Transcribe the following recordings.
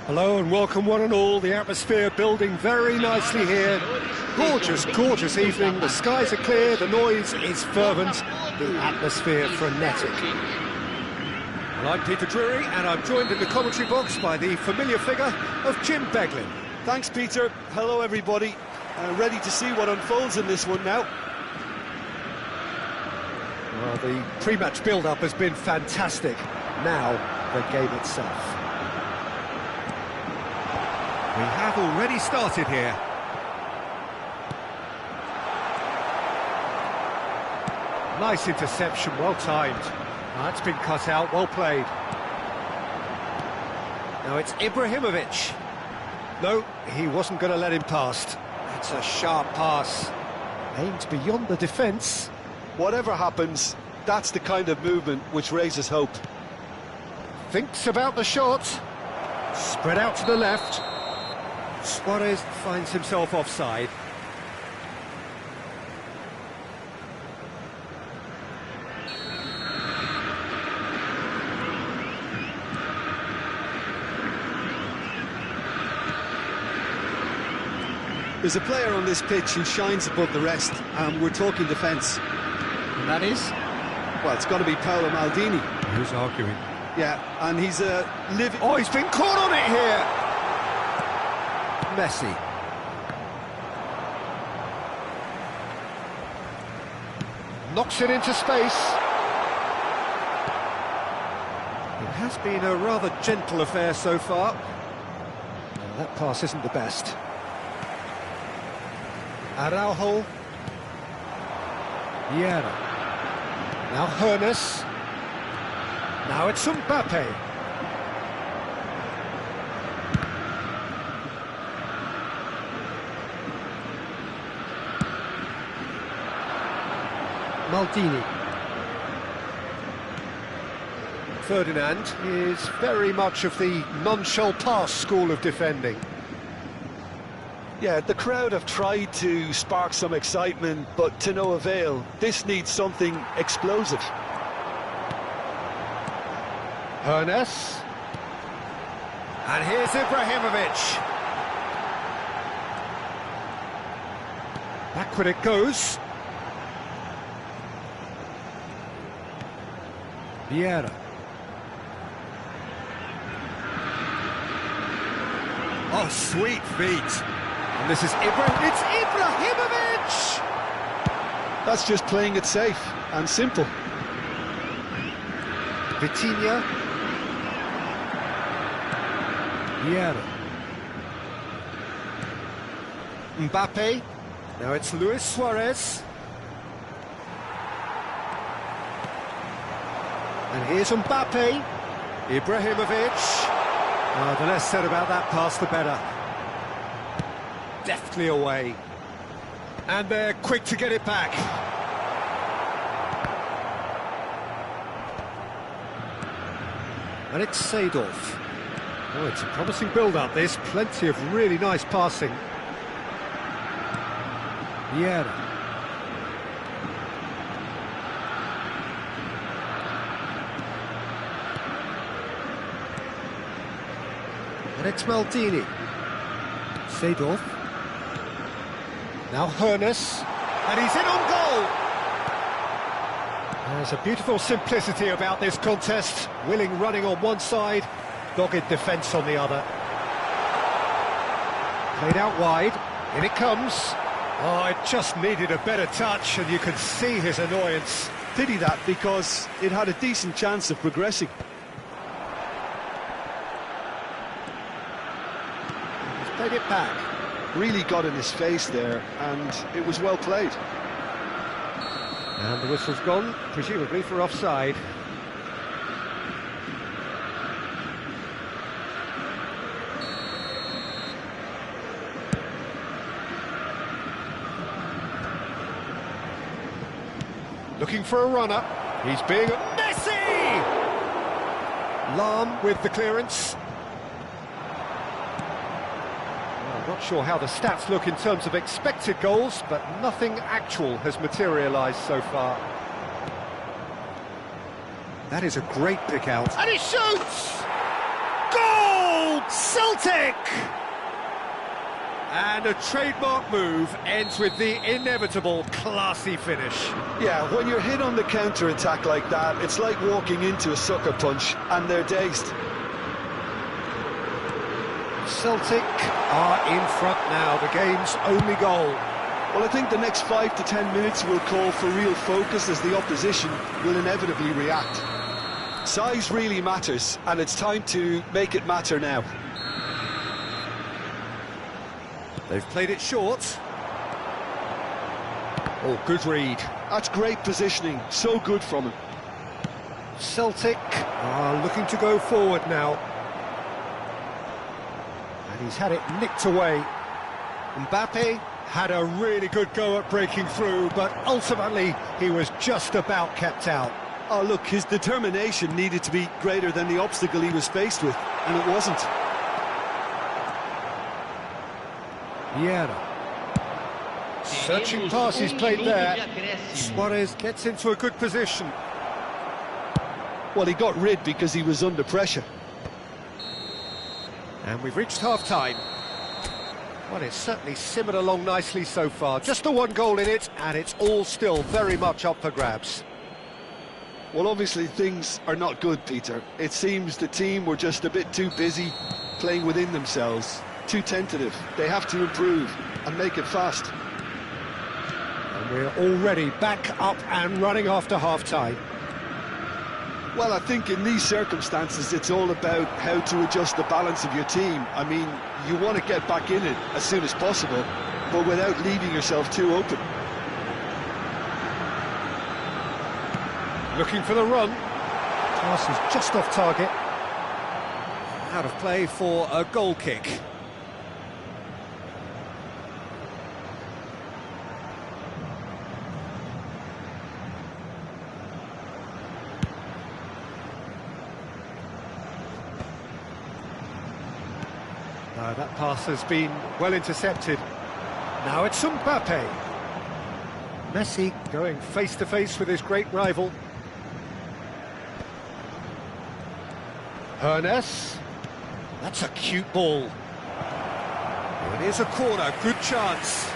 Hello and welcome one and all. The atmosphere building very nicely here. Gorgeous, gorgeous evening. The skies are clear, the noise is fervent, the atmosphere frenetic. Well, I'm Peter Drury and I'm joined in the commentary box by the familiar figure of Jim Beglin. Thanks, Peter. Hello, everybody. Ready to see what unfolds in this one now. Well, the pre-match build-up has been fantastic. Now, the game itself. We have already started here. Nice interception, well timed. That's been cut out, well played. Now it's Ibrahimovic. No, he wasn't going to let him past. That's a sharp pass. Aimed beyond the defence. Whatever happens, that's the kind of movement which raises hope. Thinks about the shot. Spread out to the left. Suarez finds himself offside. There's a player on this pitch who shines above the rest, and we're talking defence. And that is? Well, it's got to be Paolo Maldini. Who's arguing? Yeah, and he's a living... Oh, he's been caught on it here! Messi. Knocks it into space. It has been a rather gentle affair so far. Well, that pass isn't the best. Araujo. Vieira. Now Hernes. Now it's Mbappe. Maldini. Ferdinand is very much of the non-shell pass school of defending. Yeah, the crowd have tried to spark some excitement, but to no avail. This needs something explosive. Hernes. And here's Ibrahimovic. Backward it goes. Vieira. Oh, sweet feet. And this is it's Ibrahimovic! That's just playing it safe and simple. Vitinha. Vieira. Mbappe. Now it's Luis Suarez. And here's Mbappe. Ibrahimovic. Oh, the less said about that pass, the better. Deftly away. And they're quick to get it back. And it's Seedorf. Oh, it's a promising build-up, this. Plenty of really nice passing. Vieira. And it's Maldini. Seedorf. Now Hernes. And he's in on goal! There's a beautiful simplicity about this contest. Willing running on one side, dogged defence on the other. Played out wide. In it comes. Oh, it just needed a better touch, and you can see his annoyance. Pity that, because it had a decent chance of progressing. Played it back. Really got in his face there, and it was well played. And the whistle's gone, presumably for offside. Looking for a runner. He's being... Messi! Lahm with the clearance. I'm not sure how the stats look in terms of expected goals, but nothing actual has materialised so far. That is a great pick out. And he shoots! Goal! Celtic! And a trademark move ends with the inevitable classy finish. Yeah, when you're hit on the counter-attack like that, it's like walking into a sucker punch, and they're dazed. Celtic are in front now, the game's only goal. Well, I think the next 5 to 10 minutes will call for real focus as the opposition will inevitably react. Size really matters, and it's time to make it matter now. They've played it short. Oh, good read. That's great positioning, so good from him. Celtic are looking to go forward now. And he's had it nicked away. Mbappe had a really good go at breaking through, but ultimately he was just about kept out. Oh, look, his determination needed to be greater than the obstacle he was faced with, and it wasn't. Vieira. Searching pass he's played there. Suarez gets into a good position. Well, he got rid because he was under pressure. And we've reached half-time. Well, it's certainly simmered along nicely so far. Just the one goal in it, and it's all still very much up for grabs. Well, obviously things are not good, Peter. It seems the team were just a bit too busy playing within themselves. Too tentative. They have to improve and make it fast. And we're already back up and running after half-time. Well, I think in these circumstances it's all about how to adjust the balance of your team. I mean, you want to get back in it as soon as possible, but without leaving yourself too open. Looking for the run. Pass is just off target. Out of play for a goal kick. That pass has been well intercepted. Now it's Mbappe. Messi going face-to-face with his great rival. Hernes. That's a cute ball. It is a corner, good chance.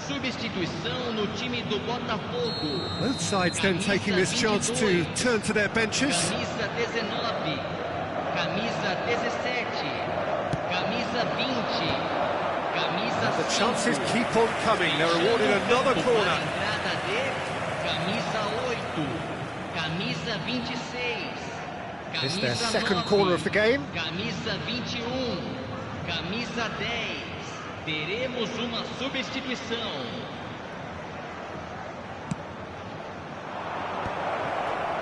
Substituição no time do Botafogo. Both sides then taking this chance to turn to their benches. Camisa 19, camisa 17, camisa 20, camisa The chances keep on coming. They're awarded another corner. Entrada de camisa 8, camisa 26, It's their camisa second 9, corner of the game. camisa 21, camisa 10. Teremos uma substituição.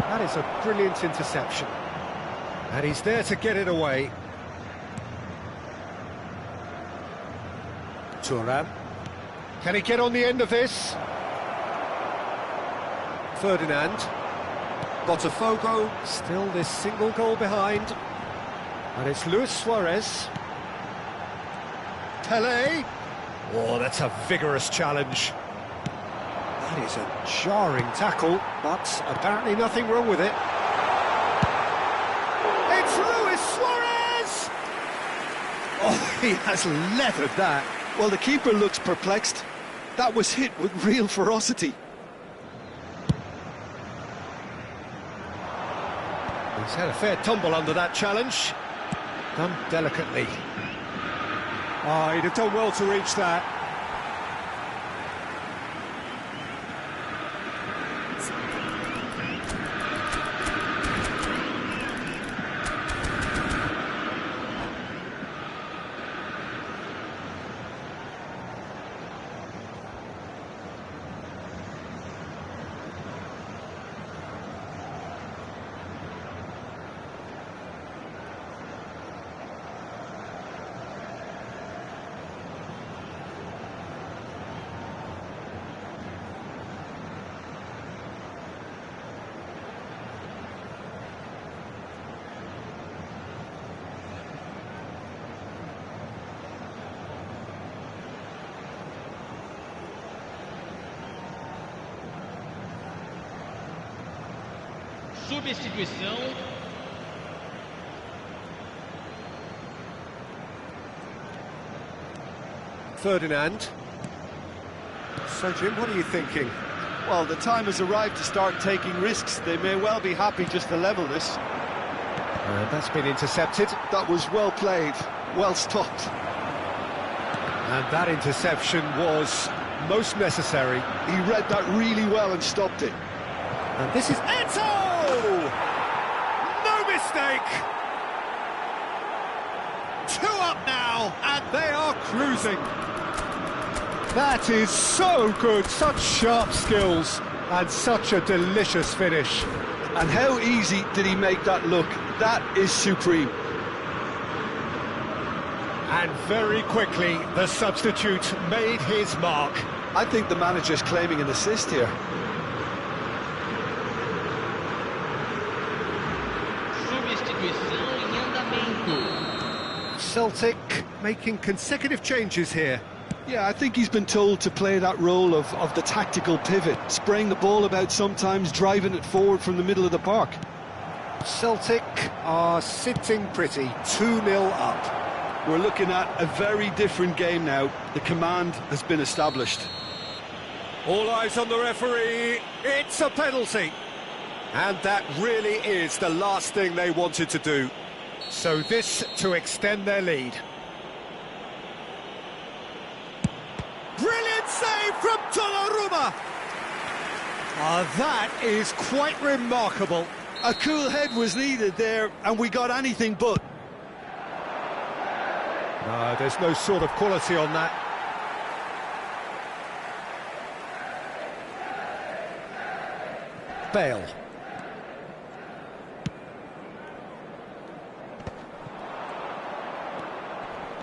That is a brilliant interception. And he's there to get it away. Thuram. Can he get on the end of this? Ferdinand. Botafogo still this single goal behind. And it's Luis Suarez. Pelé. Oh, that's a vigorous challenge. That is a jarring tackle, but apparently nothing wrong with it. It's Luis Suarez! Oh, he has leathered that. Well, the keeper looks perplexed. That was hit with real ferocity. He's had a fair tumble under that challenge. Done delicately. Oh, he'd have done well to reach that. substituição. Ferdinand. So, Jim, what are you thinking? Well, the time has arrived to start taking risks. They may well be happy just to level this. And that's been intercepted. That was well played, well stopped. And that interception was most necessary. He read that really well and stopped it. And this is Eto! No mistake! 2 up now, and they are cruising. That is so good, such sharp skills, and such a delicious finish. And how easy did he make that look? That is supreme. And very quickly, the substitute made his mark. I think the manager's claiming an assist here. Substituição em andamento. Celtic making consecutive changes here. Yeah, I think he's been told to play that role of the tactical pivot, spraying the ball about sometimes, driving it forward from the middle of the park. Celtic are sitting pretty, 2-0 up. We're looking at a very different game now. The command has been established. All eyes on the referee, it's a penalty. And that really is the last thing they wanted to do. So this to extend their lead. Brilliant save from Donnarumma! That is quite remarkable. A cool head was needed there, and we got anything but. No, there's no sort of quality on that. Bale.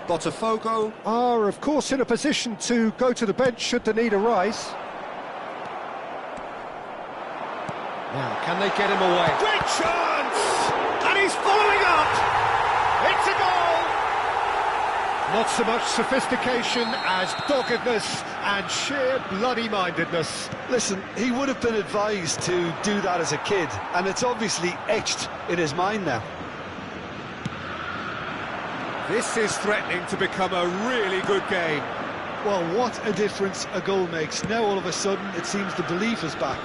Botafogo are, of course, in a position to go to the bench should the need arise. Now, can they get him away? Great chance! And he's following up! It's a goal! Not so much sophistication as doggedness and sheer bloody-mindedness. Listen, he would have been advised to do that as a kid, and it's obviously etched in his mind now. This is threatening to become a really good game. Well, what a difference a goal makes. Now all of a sudden it seems the belief is back.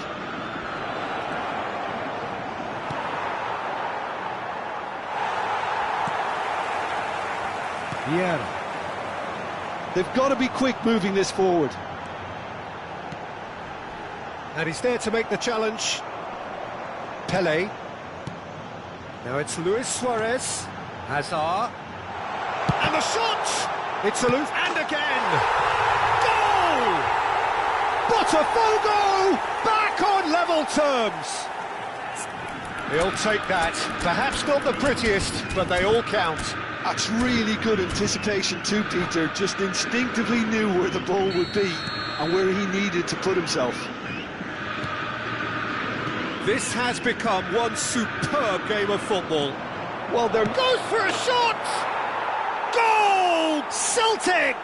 Yeah. They've got to be quick moving this forward. And he's there to make the challenge. Pele. Now it's Luis Suarez. Hazard. And the shot! It's a loop, and again! Goal! Botafogo back on level terms! He'll take that. Perhaps not the prettiest, but they all count. That's really good anticipation too, Peter. Just instinctively knew where the ball would be and where he needed to put himself. This has become one superb game of football. Well, there goes for a shot! Goal! Celtic!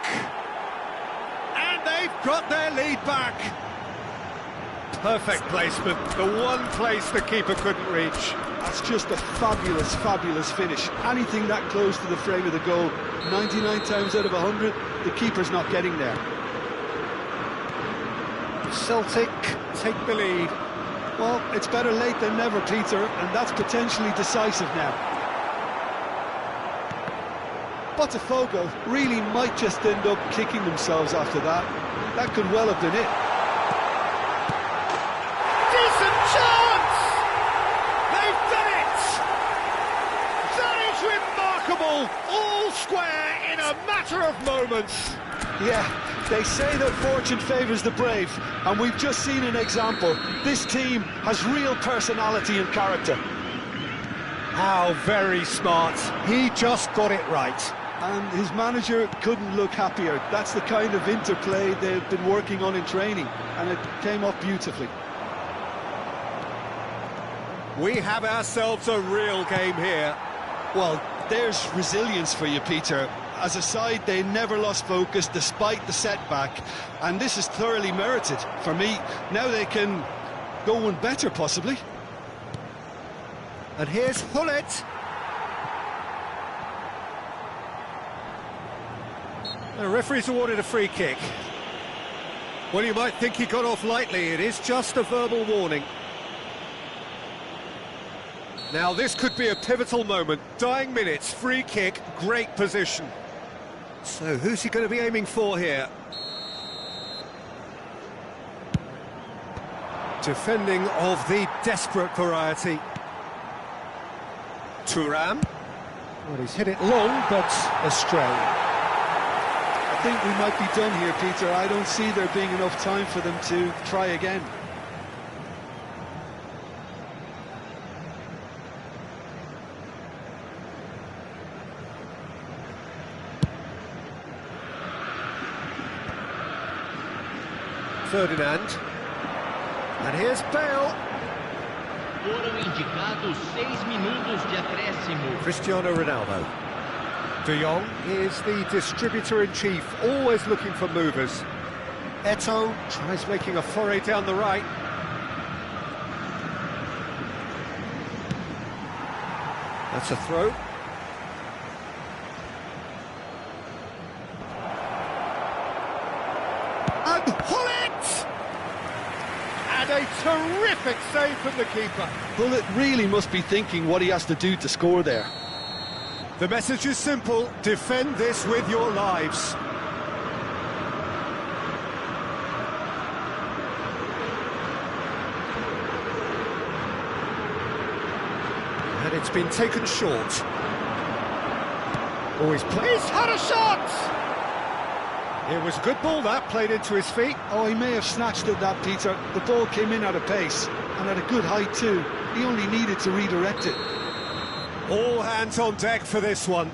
And they've got their lead back. Perfect placement, the one place the keeper couldn't reach. That's just a fabulous, fabulous finish. Anything that close to the frame of the goal, 99 times out of 100, the keeper's not getting there. Celtic take the lead. Well, it's better late than never, Peter, and that's potentially decisive now. Botafogo really might just end up kicking themselves after that. That could well have been it. Decent chance! They've done it! That is remarkable! All square in a matter of moments. Yeah, they say that fortune favours the brave, and we've just seen an example. This team has real personality and character. How very smart. He just got it right. And his manager couldn't look happier. That's the kind of interplay they've been working on in training, and it came off beautifully. We have ourselves a real game here. Well, there's resilience for you, Peter. As a side, they never lost focus despite the setback, and this is thoroughly merited. For me, now they can go one better, possibly. And here's Hullet. The referee's awarded a free kick. Well, you might think he got off lightly. It is just a verbal warning. Now, this could be a pivotal moment. Dying minutes, free kick, great position. So, who's he going to be aiming for here? Defending of the desperate variety. Thuram. Well, he's hit it long, but astray. I think we might be done here, Peter. I don't see there being enough time for them to try again. Ferdinand. And here's Bale. Foram indicados 6 minutos de acréscimo. Cristiano Ronaldo. De Jong is the distributor-in-chief, always looking for movers. Eto'o tries making a foray down the right. That's a throw. And Hullet! And a terrific save from the keeper. Hullet really must be thinking what he has to do to score there. The message is simple: defend this with your lives. And it's been taken short. Oh, he's had a shot! It was a good ball that, played into his feet. Oh, he may have snatched at that, Peter. The ball came in at a pace, and at a good height too. He only needed to redirect it. All hands on deck for this one.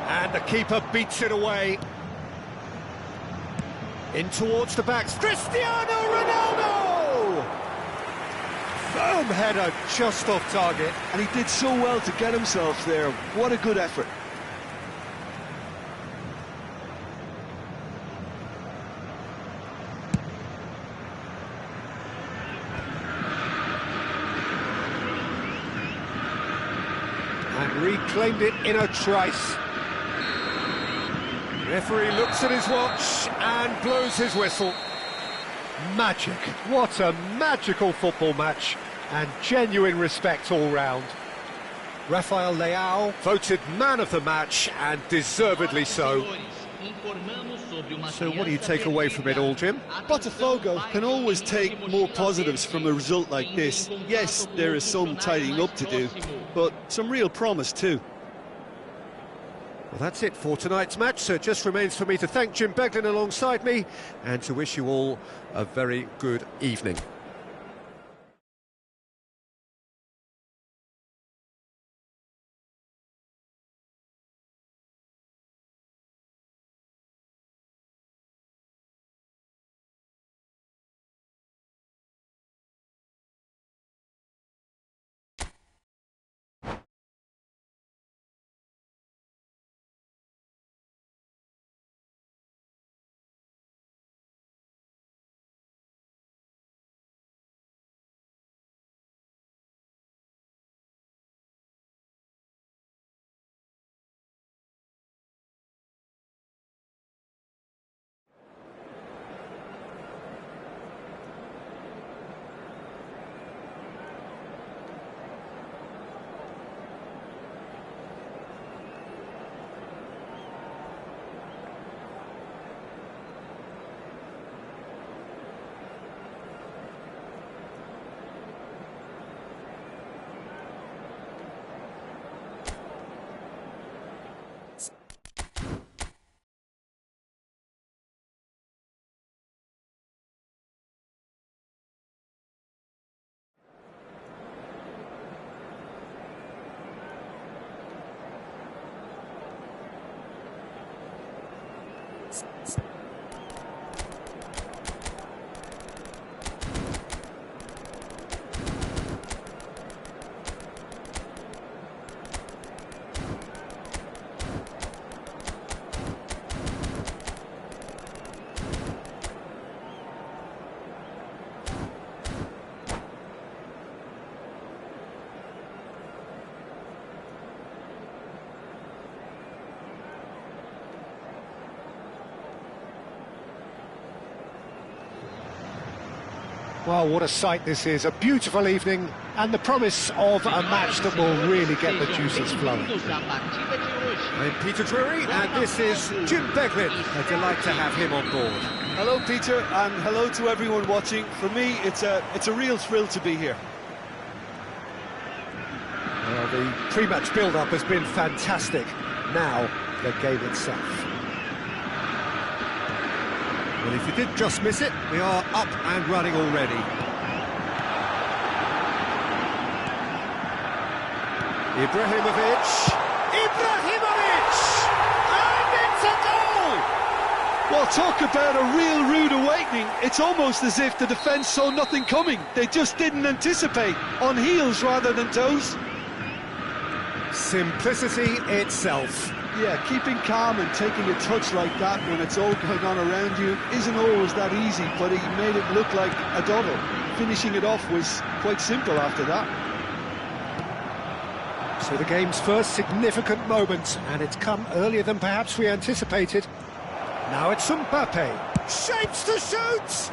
And the keeper beats it away. In towards the backs, Cristiano Ronaldo! Firm header, just off target. And he did so well to get himself there. What a good effort. And reclaimed it in a trice. Referee looks at his watch and blows his whistle. Magic. What a magical football match. And genuine respect all round. Rafael Leao voted man of the match, and deservedly so. So what do you take away from it all, Jim? Botafogo can always take more positives from a result like this. Yes, there is some tidying up to do, but some real promise too. Well, that's it for tonight's match, so it just remains for me to thank Jim Beglin alongside me and to wish you all a very good evening. Well, what a sight this is, a beautiful evening, and the promise of a match that will really get the juices flowing. I'm Peter Drury, and this is Jim Beglin. A delight to have him on board. Hello, Peter, and hello to everyone watching. For me, it's a real thrill to be here. Well, the pre-match build-up has been fantastic. Now, the game itself. Well, if you did just miss it, we are up and running already. Ibrahimovic! And it's a goal! Well, talk about a real rude awakening. It's almost as if the defence saw nothing coming. They just didn't anticipate, on heels rather than toes. Simplicity itself. Yeah, keeping calm and taking a touch like that when it's all going on around you isn't always that easy, but he made it look like a doddle. Finishing it off was quite simple after that. So the game's first significant moment, and it's come earlier than perhaps we anticipated. Now it's Mbappe. Shapes to shoot!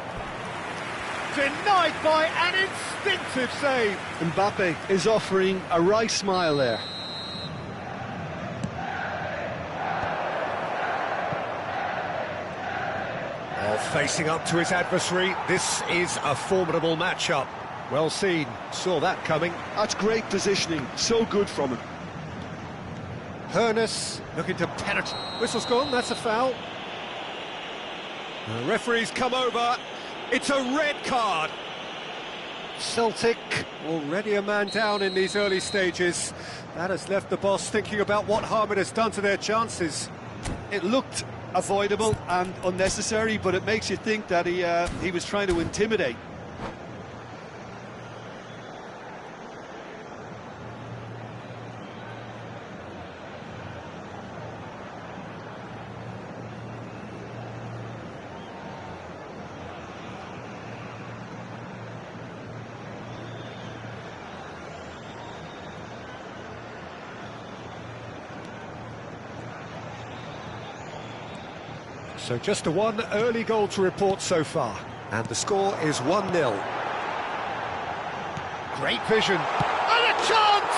Denied by an instinctive save. Mbappe is offering a wry smile there. Facing up to his adversary, this is a formidable matchup. Well seen, saw that coming. That's great positioning, so good from him. Hernus looking to penetrate. Whistle's gone, that's a foul. The referee's come over. It's a red card. Celtic already a man down in these early stages. That has left the boss thinking about what harm it has done to their chances. It looked avoidable and unnecessary, but it makes you think that he was trying to intimidate. So just the one early goal to report so far, and the score is 1-0. Great vision, and a chance!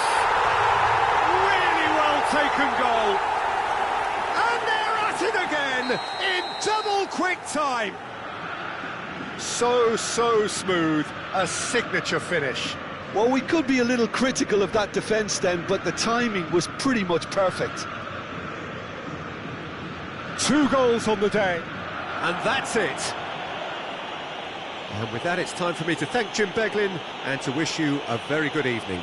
Really well taken goal. And they're at it again, in double quick time. So smooth, a signature finish. Well, we could be a little critical of that defence then, but the timing was pretty much perfect. 2 goals on the day, and that's it. And with that, it's time for me to thank Jim Beglin and to wish you a very good evening.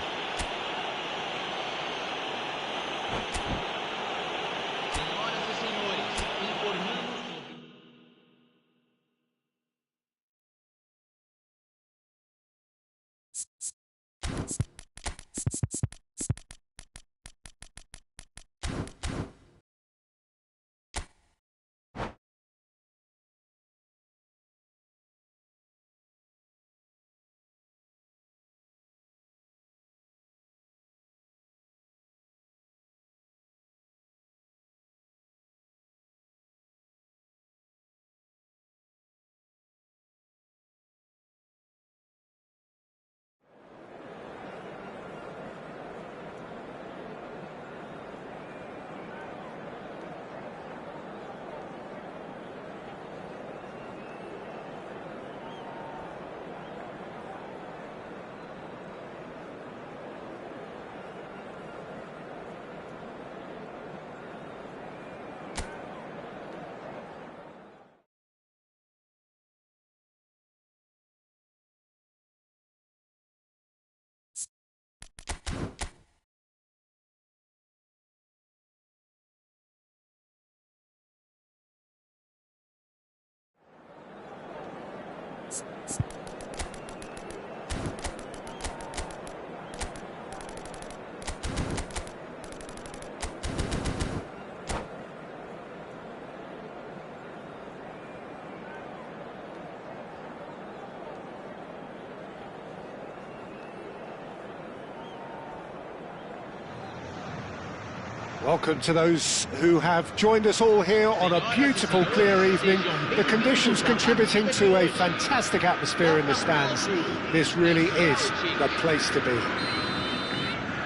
Welcome to those who have joined us all here on a beautiful, clear evening. The conditions contributing to a fantastic atmosphere in the stands. This really is the place to be.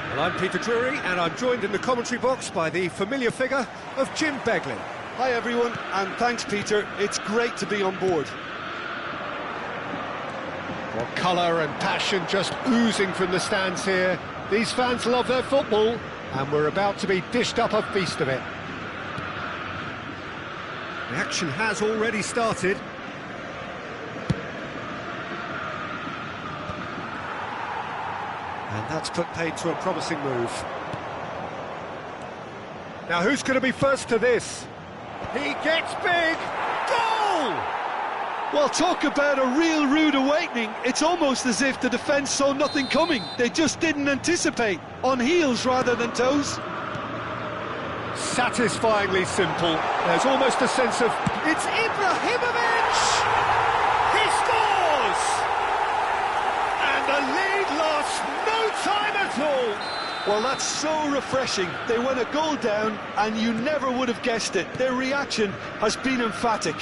Well, I'm Peter Drury, and I'm joined in the commentary box by the familiar figure of Jim Begley. Hi everyone, and thanks Peter, it's great to be on board. Well, colour and passion just oozing from the stands here. These fans love their football, and we're about to be dished up a feast of it. The action has already started. And that's put paid to a promising move. Now who's going to be first to this? He gets big! Goal! Well, talk about a real rude awakening. It's almost as if the defence saw nothing coming. They just didn't anticipate. On heels rather than toes. Satisfyingly simple. There's almost a sense of... It's Ibrahimovic! He scores! And the lead lost no time at all. Well, that's so refreshing. They went a goal down and you never would have guessed it. Their reaction has been emphatic.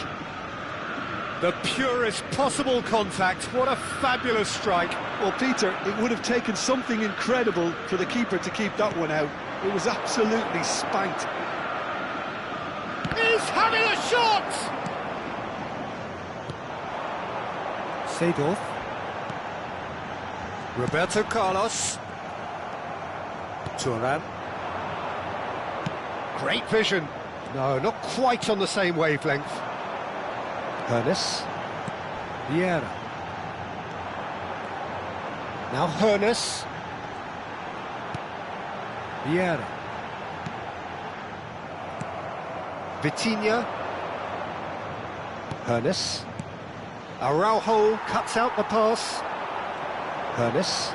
The purest possible contact. What a fabulous strike. Well, Peter, it would have taken something incredible for the keeper to keep that one out. It was absolutely spanked. He's having a shot! Seedorf. Roberto Carlos. Turan. Great vision. No, not quite on the same wavelength. Hernus. Vieira. Now Hernus. Vieira. Vitinha. Hernus. Araujo cuts out the pass. Hernus.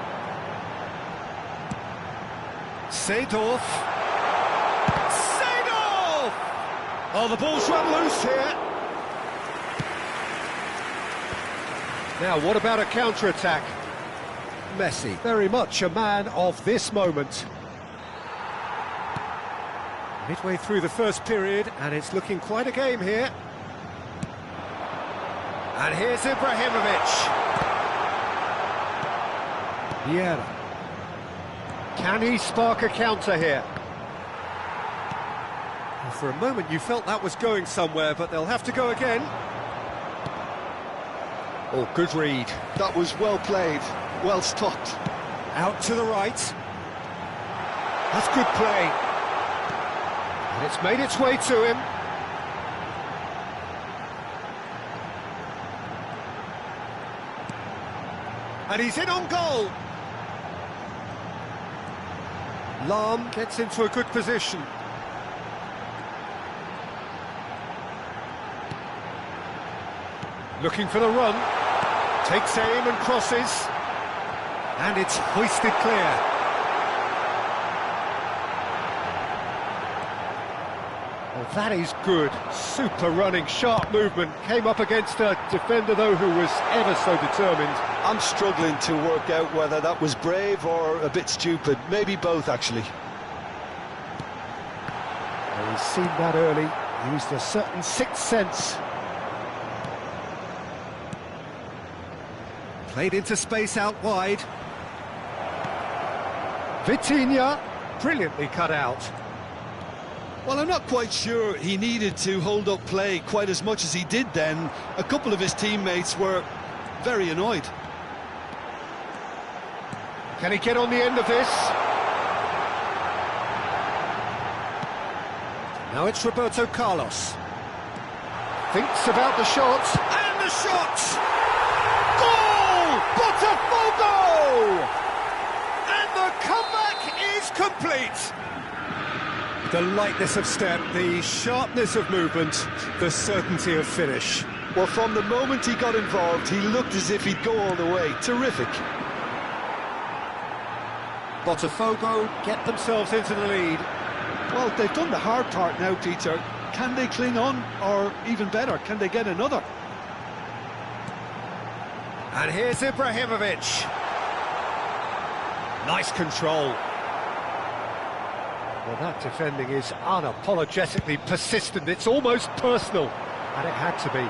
Seedorf. Seedorf! Oh, the ball's run loose here. Now, what about a counter-attack? Messi, very much a man of this moment. Midway through the first period, and it's looking quite a game here. And here's Ibrahimovic. Vieira. Can he spark a counter here? Well, for a moment you felt that was going somewhere, but they'll have to go again. Oh, good read. That was well played, well stopped. Out to the right. That's good play. And it's made its way to him. And he's in on goal. Lahm gets into a good position. Looking for the run. Takes aim and crosses. And it's hoisted clear. Well, that is good. Super running, sharp movement. Came up against a defender, though, who was ever so determined. I'm struggling to work out whether that was brave or a bit stupid. Maybe both, actually. Well, he's seen that early. Used a certain sixth sense. Played into space out wide. Vitinha, brilliantly cut out. Well, I'm not quite sure he needed to hold up play quite as much as he did then. A couple of his teammates were very annoyed. Can he get on the end of this? Now it's Roberto Carlos. Thinks about the shot. And the shot! Goal! Botafogo! And the comeback is complete. The lightness of step, the sharpness of movement, the certainty of finish. Well, from the moment he got involved, he looked as if he'd go all the way. Terrific. Botafogo get themselves into the lead. Well, they've done the hard part now, Peter. Can they cling on, or even better, can they get another? And here's Ibrahimovic. Nice control. Well, that defending is unapologetically persistent. It's almost personal, and it had to be.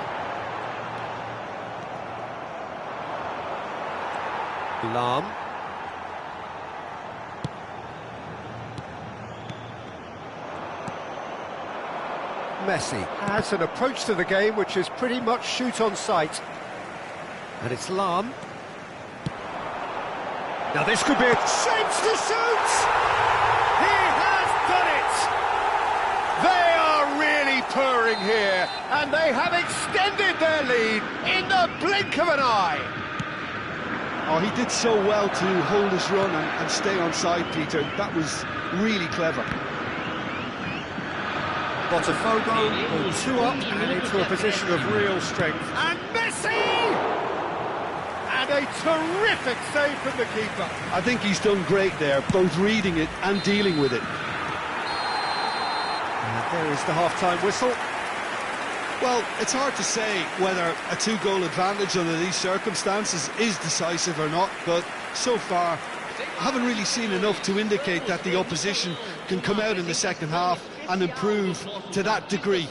Lam. Messi has an approach to the game which is pretty much shoot on sight. And it's Lam. Now this could be a chance to shoot! He has done it! They are really purring here, and they have extended their lead in the blink of an eye. Oh, he did so well to hold his run and stay on side, Peter. That was really clever. Botafogo pulled 2 up and into a position of real strength. And Messi! And a terrific save from the keeper. I think he's done great there, both reading it and dealing with it. And there is the half-time whistle. Well, it's hard to say whether a 2-goal advantage under these circumstances is decisive or not, but so far I haven't really seen enough to indicate that the opposition can come out in the second half and improve to that degree.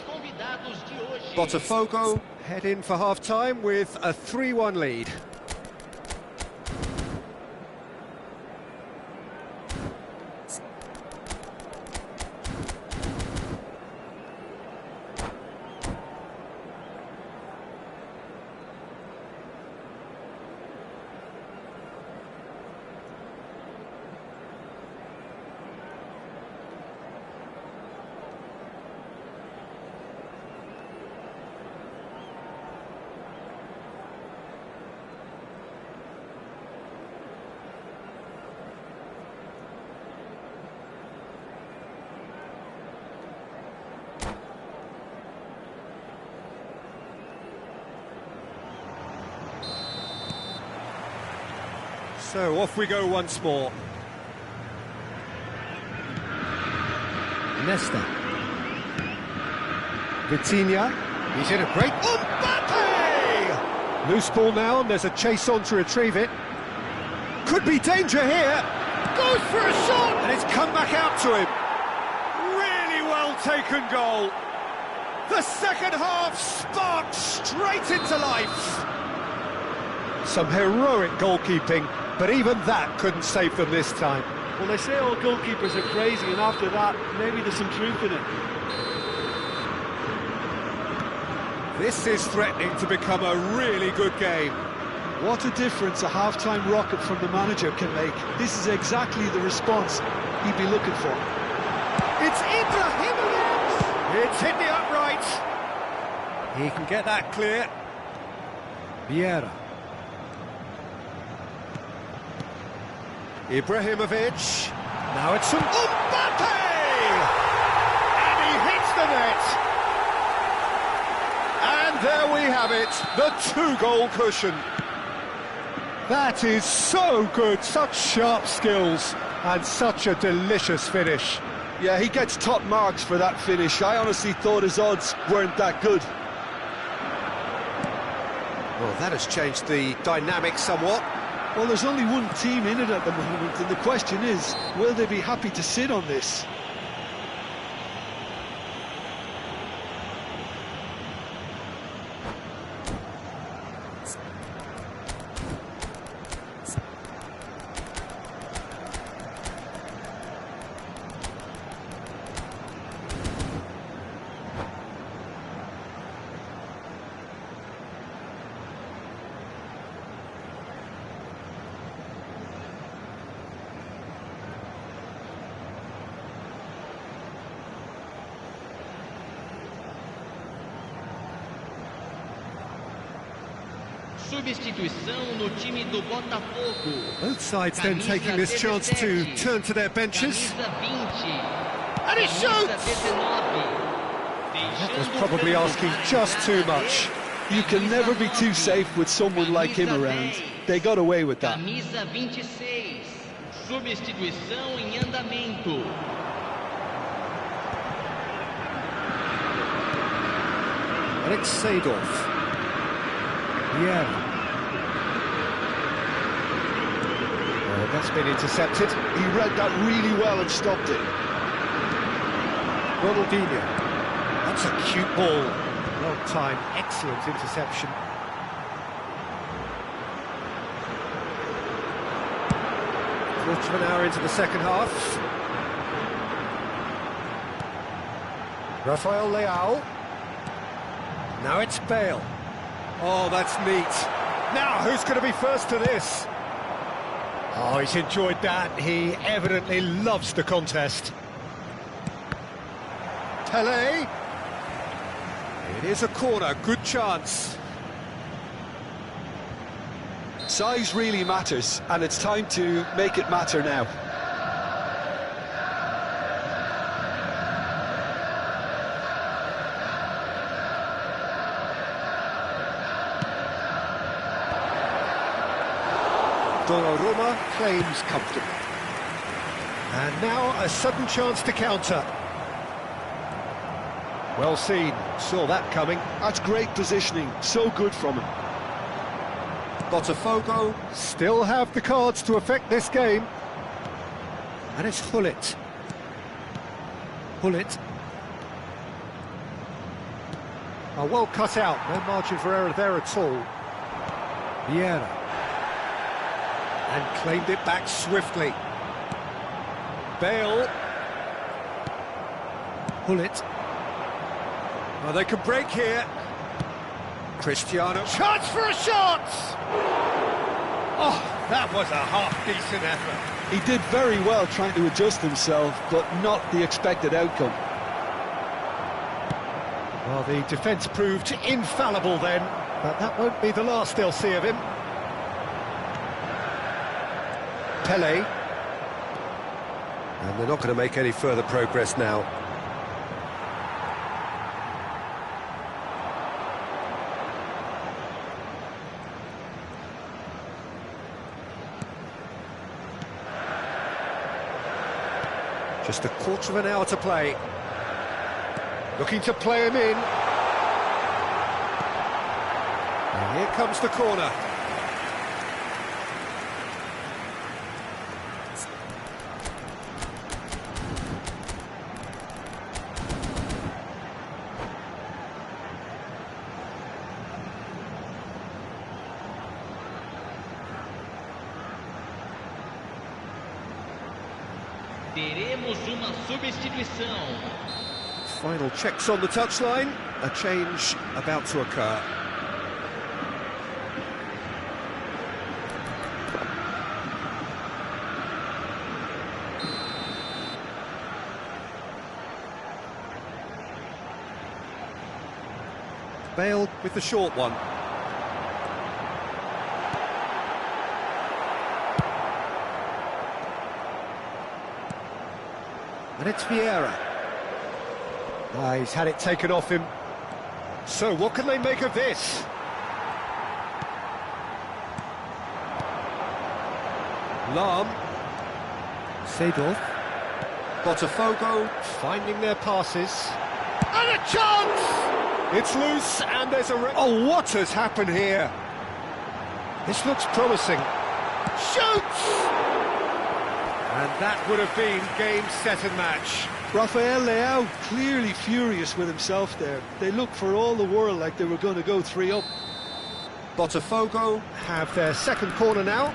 Botafogo head in for half-time with a 3-1 lead. So off we go once more. Nesta. Vitinha. He's in a great... Mbappe! Loose ball now, and there's a chase on to retrieve it. Could be danger here. Goes for a shot! And it's come back out to him. Really well taken goal. The second half sparked straight into life. Some heroic goalkeeping, but even that couldn't save them this time. Well, they say all goalkeepers are crazy, and after that, maybe there's some truth in it. This is threatening to become a really good game. What a difference a half-time rocket from the manager can make. This is exactly the response he'd be looking for. It's Ibrahimovic! It's hit the upright. He can get that clear. Vieira. Ibrahimovic. Now it's Mbappe! And he hits the net. And there we have it, the 2-goal cushion. That is so good, such sharp skills, and such a delicious finish. Yeah, he gets top marks for that finish. I honestly thought his odds weren't that good. Well, that has changed the dynamic somewhat. Well, there's only one team in it at the moment, and the question is, will they be happy to sit on this? Substituição no time do Botafogo. Both sides then taking this chance to turn to their benches. And he shoots! That was probably asking just too much. You can never be too safe with someone like him around. They got away with that. Camisa 26. Substituição em andamento. Alex Seedorf. Yeah. That's been intercepted. He read that really well and stopped it. Ronaldinho. That's a cute ball. Well timed, excellent interception. Quarter of an hour into the second half. Rafael Leao. Now it's Bale. Oh, that's neat. Now, who's going to be first to this? Oh, he's enjoyed that. He evidently loves the contest. Pele. It is a corner, good chance. Size really matters, and it's time to make it matter now. Donnarumma claims comfortably. And now a sudden chance to counter. Well seen, saw that coming. That's great positioning, so good from him. Botafogo still have the cards to affect this game. And it's Hullet. Hullet. Oh, well cut out, no margin for error there at all. Vieira. And claimed it back swiftly. Bale. Hullet. Oh, they can break here. Cristiano. Chance for a shot! Oh, that was a half-decent effort. He did very well trying to adjust himself, but not the expected outcome. Well, the defence proved infallible then, but that won't be the last they'll see of him. Pele. And they're not going to make any further progress now. Just a quarter of an hour to play. Looking to play him in. And here comes the corner. Teremos uma substituição. Final checks on the touchline. A change about to occur. Bale with the short one. And it's Vieira. He's had it taken off him. So what can they make of this? Lahm. Seedorf. Botafogo finding their passes. And a chance! It's loose and there's a... Oh, what has happened here? This looks promising. Shoots! And that would have been game, set and match. Rafael Leao clearly furious with himself there. They looked for all the world like they were going to go 3 up. Botafogo have their second corner now.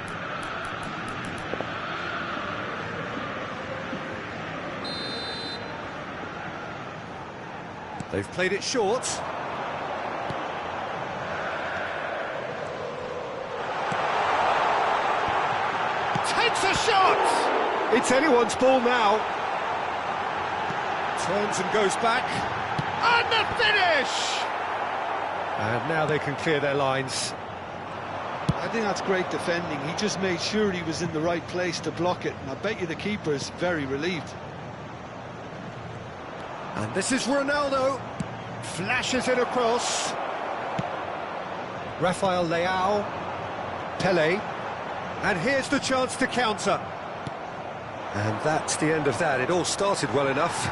They've played it short. Takes a shot! It's anyone's ball now. Turns and goes back. And the finish! And now they can clear their lines. I think that's great defending. He just made sure he was in the right place to block it. And I bet you the keeper's very relieved. And this is Ronaldo. Flashes it across. Rafael Leao. Pele. And here's the chance to counter. And that's the end of that. It all started well enough.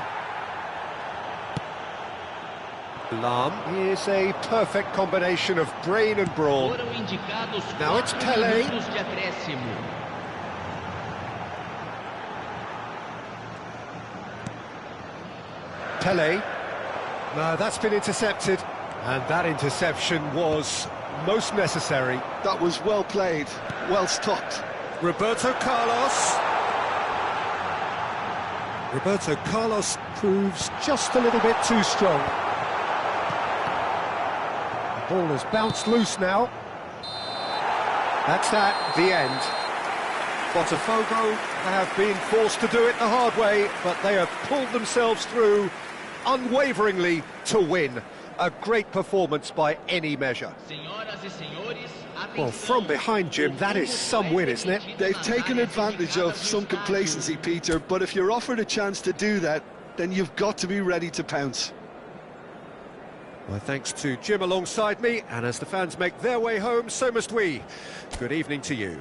Lahm is a perfect combination of brain and brawn. Now it's Pele. Pele. No, that's been intercepted. And that interception was most necessary. That was well played, well stopped. Roberto Carlos. Roberto Carlos proves just a little bit too strong. The ball has bounced loose now. That's that, the end. Botafogo have been forced to do it the hard way, but they have pulled themselves through unwaveringly to win. A great performance by any measure. Well, from behind, Jim, that is some win, isn't it? They've taken advantage of some complacency, Peter, but if you're offered a chance to do that, then you've got to be ready to pounce. Well, thanks to Jim alongside me, and as the fans make their way home, so must we. Good evening to you.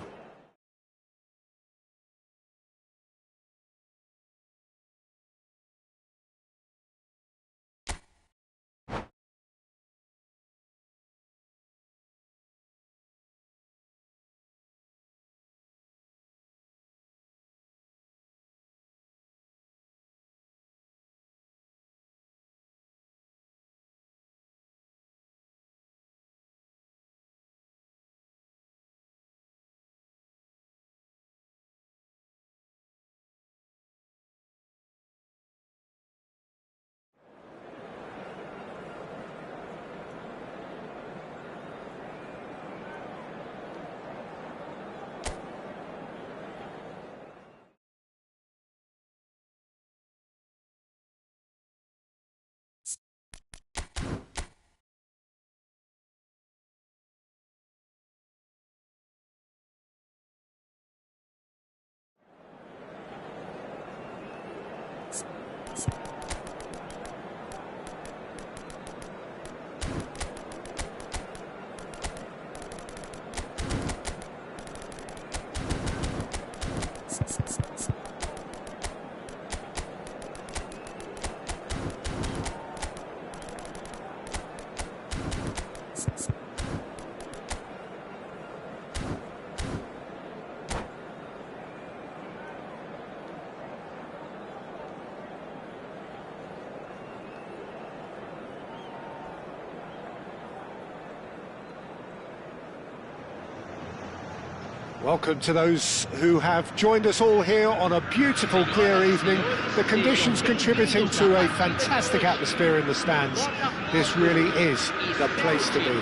Welcome to those who have joined us all here on a beautiful, clear evening. The conditions contributing to a fantastic atmosphere in the stands. This really is the place to be.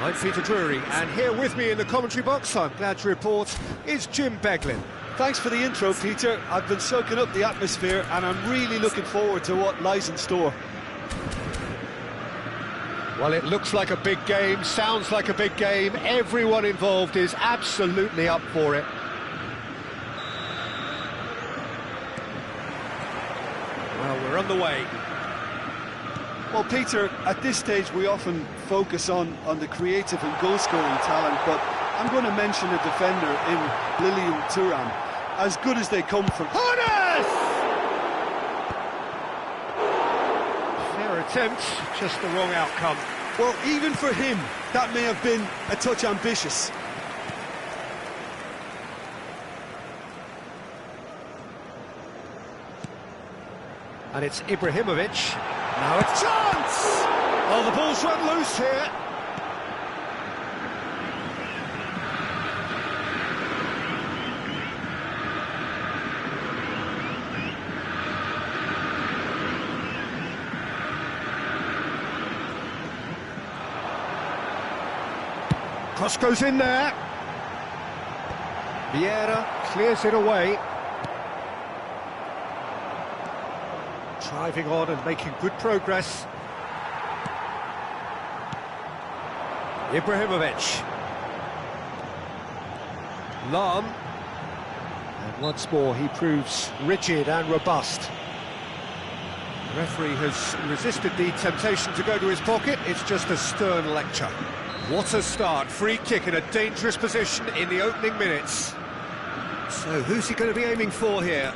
I'm Peter Drury, and here with me in the commentary box, I'm glad to report, is Jim Beglin. Thanks for the intro, Peter. I've been soaking up the atmosphere, and I'm really looking forward to what lies in store. Well, it looks like a big game, sounds like a big game. Everyone involved is absolutely up for it. Well, we're on the way. Well, Peter, at this stage we often focus on the creative and goal-scoring talent, but I'm going to mention a defender in Lilian Thuram. As good as they come from... Attempt, just the wrong outcome. Well, even for him, that may have been a touch ambitious. And it's Ibrahimovic. Now it's chance! Oh, the ball's run loose here. Cross goes in there. Vieira clears it away. Driving on and making good progress. Ibrahimovic. Lam. And once more he proves rigid and robust. The referee has resisted the temptation to go to his pocket. It's just a stern lecture. What a start, free kick in a dangerous position in the opening minutes. So who's he going to be aiming for here?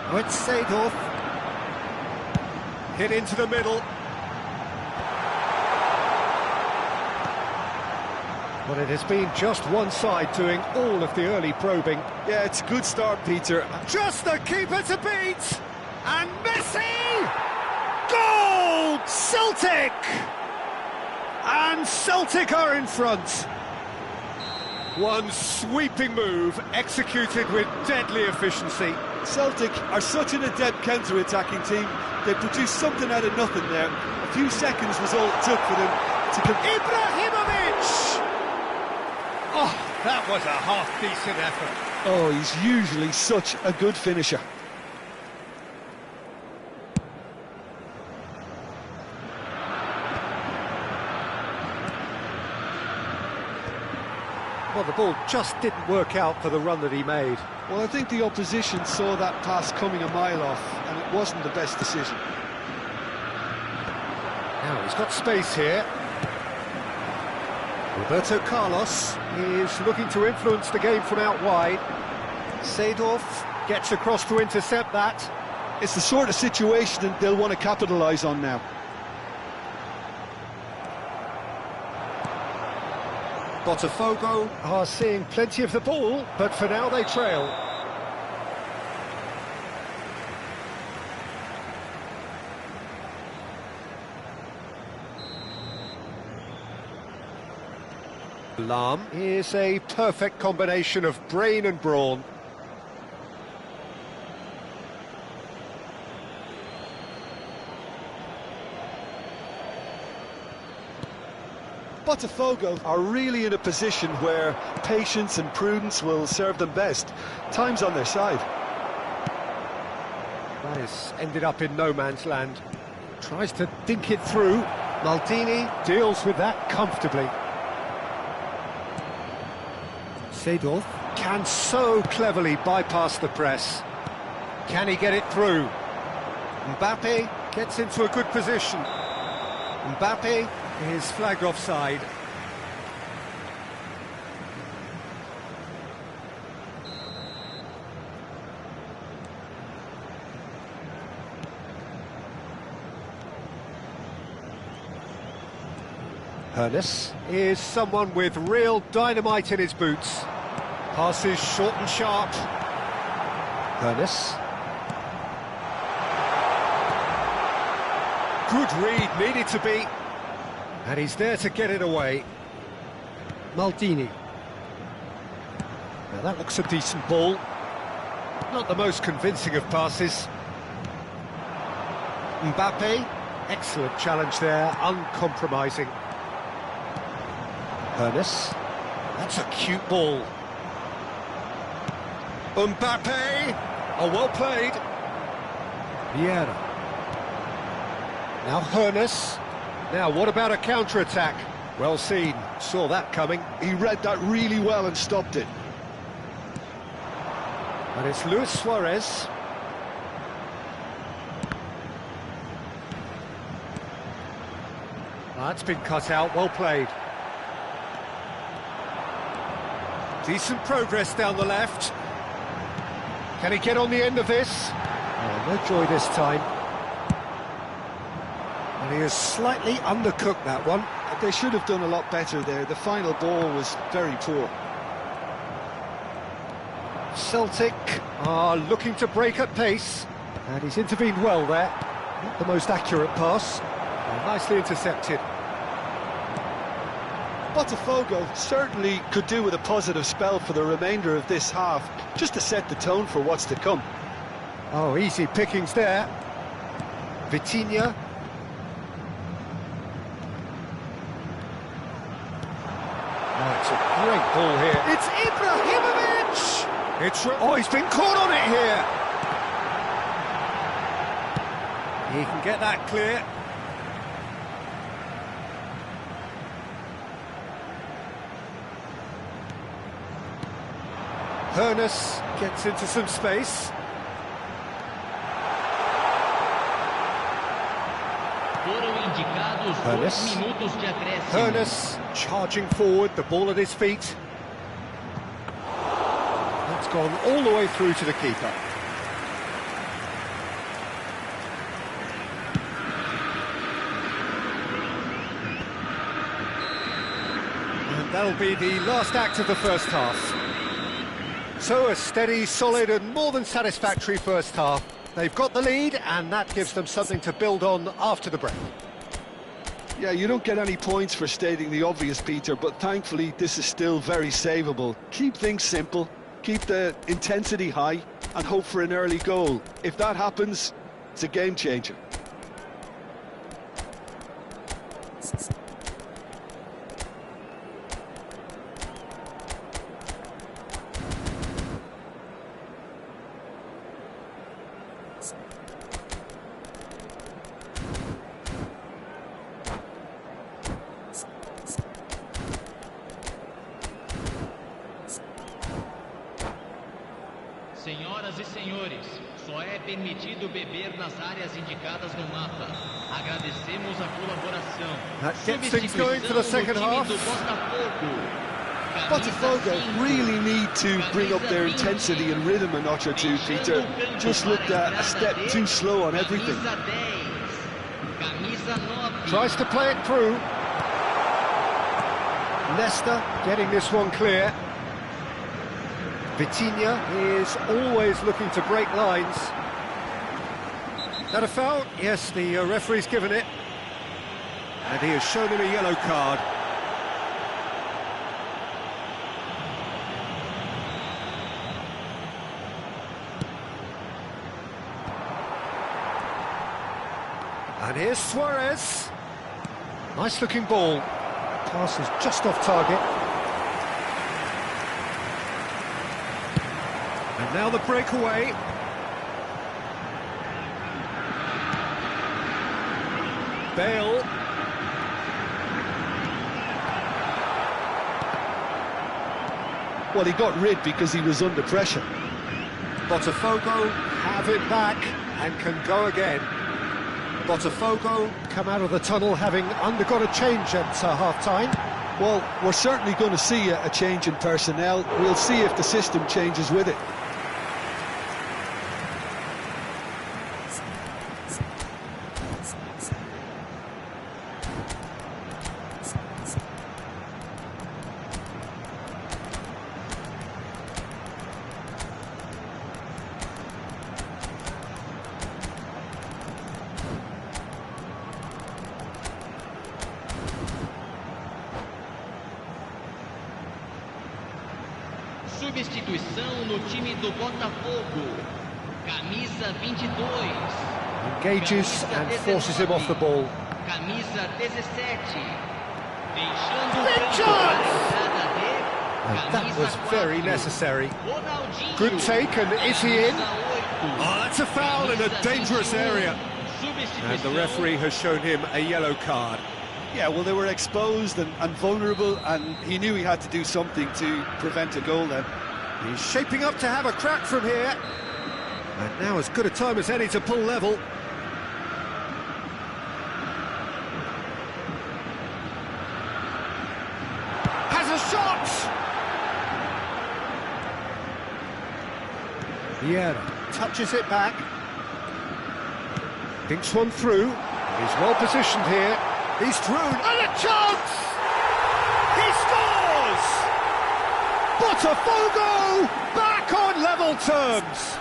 Oh, it's Seedorf. Hit into the middle. Well, it has been just one side doing all of the early probing. Yeah, it's a good start, Peter. Just the keeper to beat! And Messi! Goal! Celtic! And Celtic are in front. One sweeping move, executed with deadly efficiency. Celtic are such an adept counter-attacking team. They produced something out of nothing there. A few seconds was all it took for them to Ibrahimovic! Oh, that was a half-decent effort. Oh, he's usually such a good finisher. Well, the ball just didn't work out for the run that he made. Well, I think the opposition saw that pass coming a mile off, and it wasn't the best decision. Now, he's got space here. Roberto Carlos is looking to influence the game from out wide. Seedorf gets across to intercept that. It's the sort of situation that they'll want to capitalise on now. Botafogo are seeing plenty of the ball, but for now they trail. Lahm is a perfect combination of brain and brawn. Botafogo are really in a position where patience and prudence will serve them best. Time's on their side. That has ended up in no man's land. Tries to dink it through. Maldini deals with that comfortably. Seedorf can so cleverly bypass the press. Can he get it through? Mbappe gets into a good position. Mbappe is flagged offside. Hernes is someone with real dynamite in his boots. Passes short and sharp. Hernes. Good read, needed to be. And he's there to get it away. Maldini. Now that looks a decent ball. Not the most convincing of passes. Mbappe. Excellent challenge there, uncompromising. Hernes. That's a cute ball. Mbappe. Oh, well played. Vieira. Now Hernes. Now, what about a counter-attack? Well seen, saw that coming. He read that really well and stopped it. And it's Luis Suarez. That's been cut out, well played. Decent progress down the left. Can he get on the end of this? Oh, no joy this time. And he has slightly undercooked that one. They should have done a lot better there. The final ball was very poor. Celtic are looking to break at pace. And he's intervened well there. Not the most accurate pass. Nicely intercepted. Botafogo certainly could do with a positive spell for the remainder of this half, just to set the tone for what's to come. Oh, easy pickings there. Vitinha. Oh, it's a great ball here. It's Ibrahimovic! Oh, he's been caught on it here. He can get that clear. Hernes gets into some space. Hernes. Hernes charging forward, the ball at his feet. That's gone all the way through to the keeper. And That'll be the last act of the first half. So a steady, solid and more than satisfactory first half. They've got the lead and that gives them something to build on after the break. Yeah, you don't get any points for stating the obvious, Peter, but thankfully this is still very savable. Keep things simple, keep the intensity high and hope for an early goal. If that happens, it's a game changer. Senhoras e senhores, só é permitido beber nas áreas indicadas no mapa. Agradecemos a colaboração. That gets things going for the second half. Botafogo really need to bring up their intensity and rhythm a notch or two, Peter. Just looked a step too slow on everything. Tries to play it through. Leicester getting this one clear. Vitinha is always looking to break lines. That a foul? Yes, the referee's given it. And he has shown him a yellow card. And here's Suarez. Nice looking ball. Pass is just off target. And now the breakaway. Bale. Well, he got rid because he was under pressure. Botafogo have it back and can go again. Botafogo come out of the tunnel having undergone a change at half-time. Well, we're certainly going to see a change in personnel. We'll see if the system changes with it. Substituição no time do Botafogo. Camisa 22. Engages and forces him off the ball. Camisa 17. Deixando Big chance! And that was very necessary. Good take, and is he in? Oh, that's a foul in a dangerous area. And the referee has shown him a yellow card. Yeah, well, they were exposed and vulnerable, and he knew he had to do something to prevent a goal then. He's shaping up to have a crack from here. And now as good a time as any to pull level. Has a shot! Vieira touches it back. Thinks one through. He's well positioned here. He's through, and a chance! He scores! Botafogo back on level terms.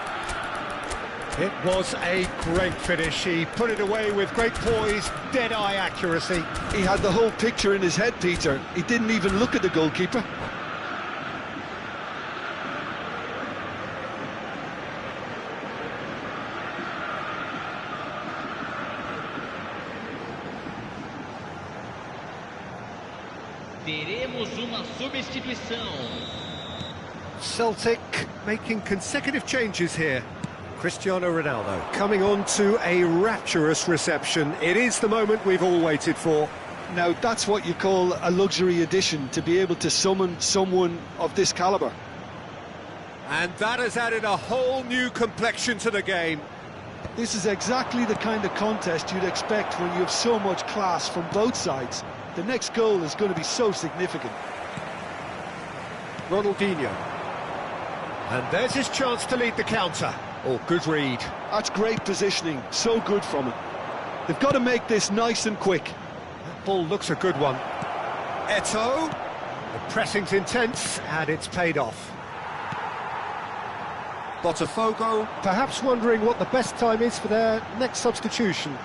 It was a great finish. He put it away with great poise, dead-eye accuracy. He had the whole picture in his head, Peter. He didn't even look at the goalkeeper. Teremos uma substituição. Celtic making consecutive changes here. Cristiano Ronaldo coming on to a rapturous reception. It is the moment we've all waited for. Now, that's what you call a luxury addition, to be able to summon someone of this calibre. And that has added a whole new complexion to the game. This is exactly the kind of contest you'd expect when you have so much class from both sides. The next goal is going to be so significant. Ronaldinho. And there's his chance to lead the counter. Oh, good read. That's great positioning, so good from him. They've got to make this nice and quick. That ball looks a good one. Eto'o. The pressing's intense, and it's paid off. Botafogo perhaps wondering what the best time is for their next substitution.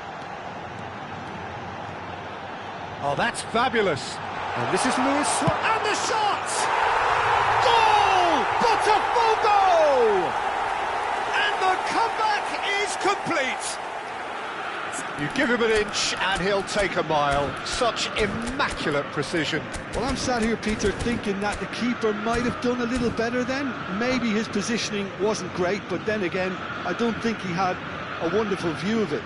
Oh, that's fabulous. And this is Luis Suarez. And the shot! Goal! Botafogo! And the comeback is complete. You give him an inch and he'll take a mile. Such immaculate precision. Well, I'm sat here, Peter, thinking that the keeper might have done a little better then. Maybe his positioning wasn't great, but then again, I don't think he had a wonderful view of it.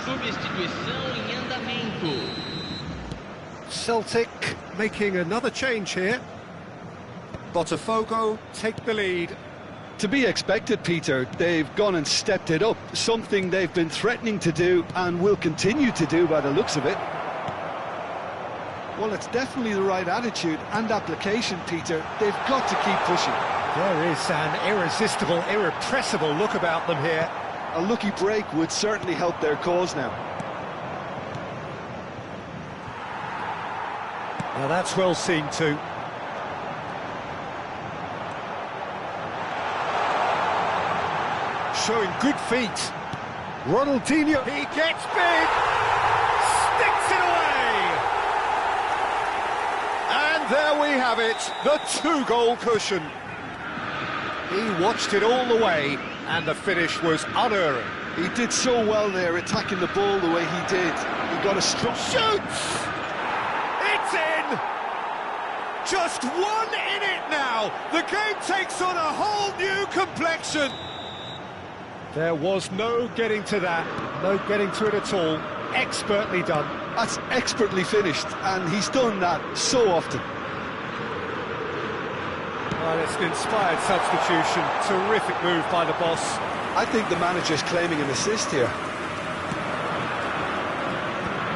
Substituição em andamento. Celtic making another change here. Botafogo take the lead. To be expected, Peter. They've gone and stepped it up, something they've been threatening to do and will continue to do by the looks of it. Well, it's definitely the right attitude and application, Peter. They've got to keep pushing. There is an irresistible, irrepressible look about them here. A lucky break would certainly help their cause now. Now that's well seen too. Showing good feet. Ronaldinho, he gets big, sticks it away. And there we have it, the 2-goal cushion. He watched it all the way, and the finish was unerring. He did so well there, attacking the ball the way he did. He got a strong... Shoots! It's in! Just one in it now. The game takes on a whole new complexion. There was no getting to that, no getting to it at all. Expertly done. That's expertly finished, and he's done that so often. Well, it's an inspired substitution. Terrific move by the boss. I think the manager's claiming an assist here.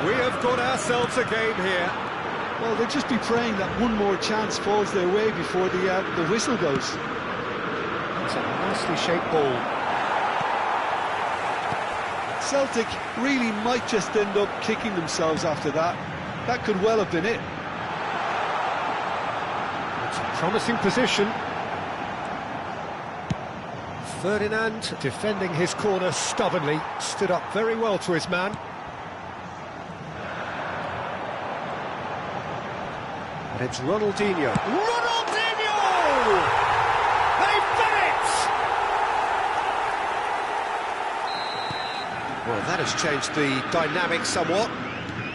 We have got ourselves a game here. Well, they'll just be praying that one more chance falls their way before the whistle goes. That's a nicely shaped ball. Celtic really might just end up kicking themselves after that. That could well have been it. It's a promising position. Ferdinand defending his corner stubbornly, stood up very well to his man. And it's Ronaldinho. Ronaldinho! They've done it! Well, that has changed the dynamic somewhat.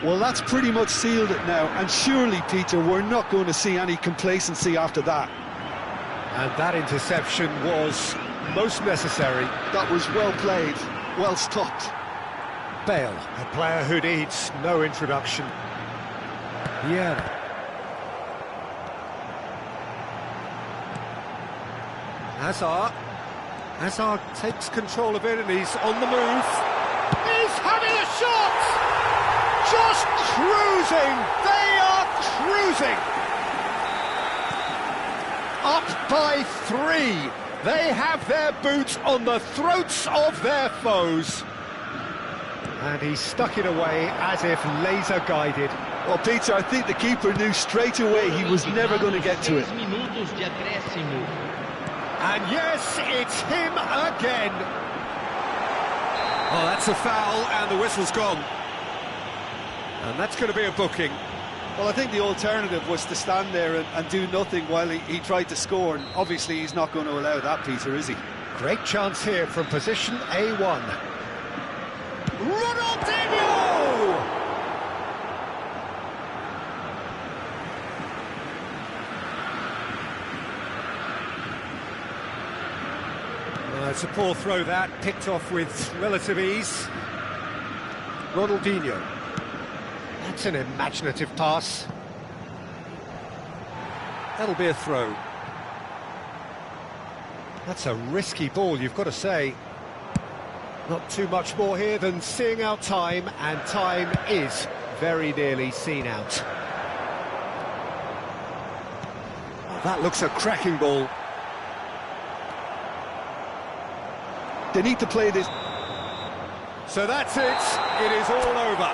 Well, that's pretty much sealed it now, and surely, Peter, we're not going to see any complacency after that. And that interception was most necessary. That was well played, well stopped. Bale, a player who needs no introduction. Yeah. Hazard takes control of it and he's on the move. He's having a shot! Just cruising! They are cruising! Up by 3. They have their boots on the throats of their foes. And he stuck it away as if laser-guided. Well, Peter, I think the keeper knew straight away he was never going to get to it. And yes, it's him again. Oh, that's a foul, and the whistle's gone. And that's going to be a booking. Well, I think the alternative was to stand there and do nothing while he tried to score, and obviously he's not going to allow that, Peter, is he? Great chance here from position A1. Ronaldinho! It's a poor throw that, picked off with relative ease. Ronaldinho. That's an imaginative pass. That'll be a throw. That's a risky ball, you've got to say. Not too much more here than seeing out time, and time is very nearly seen out. Oh, that looks a cracking ball. They need to play this. So that's it. It is all over.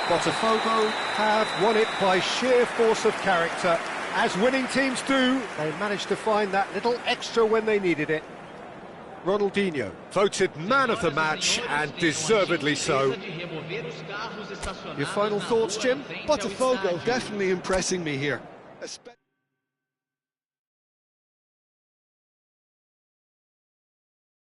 Botafogo have won it by sheer force of character. As winning teams do, they managed to find that little extra when they needed it. Ronaldinho, voted man of the match, and deservedly so. Your final thoughts, Jim? Botafogo definitely impressing me here.